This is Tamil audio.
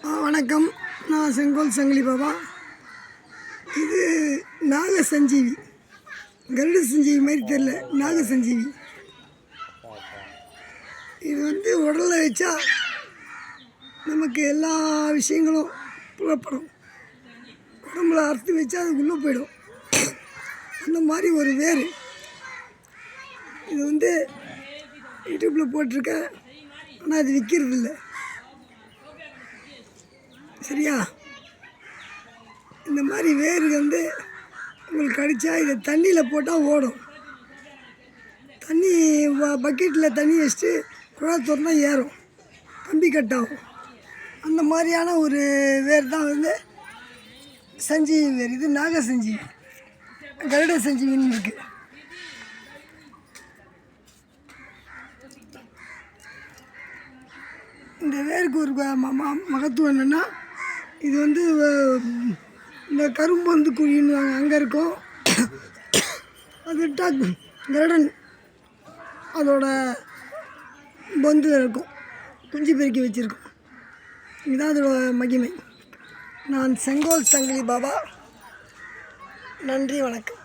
வணக்கம். நான் செங்கோல் சங்கிலி பாபா. இது நாக சஞ்சீவி, கருட சஞ்சீவி மாதிரி தெரில, நாக சஞ்சீவி. இது உடலில் வச்சா நமக்கு எல்லா விஷயங்களும் புலப்படும். உடம்புல அறுத்து வச்சா அதுக்குள்ளே போயிடும். அந்த மாதிரி ஒரு வேர். இது யூடியூப்பில் போட்டிருக்கேன், ஆனால் அது விற்கிறது இல்லை. சரியா? இந்த மாதிரி வேர் உங்களுக்கு கடிச்சா இதை தண்ணியில் போட்டால் ஓடும். தண்ணி பக்கெட்டில் தண்ணி வச்சுட்டு குழா திறந்தா ஏறும், கம்பி கட்டாகும். அந்த மாதிரியான ஒரு வேர் தான் சஞ்சீவி வேர். இது நாக சஞ்சீவி, கருட சஞ்சீவின்னு இருக்குது. இந்த வேருக்கு ஒரு மகத்துவம் என்னென்னா, இது இந்த கரும்பந்து குழின்னு அங்கே இருக்கும். அது கருடன் அதோட பொந்து இருக்கும், குஞ்சு பெருக்கி வச்சுருக்கோம். இதுதான் அதோட மகிமை. நான் செங்கோல் சங்கிலி பாபா. நன்றி, வணக்கம்.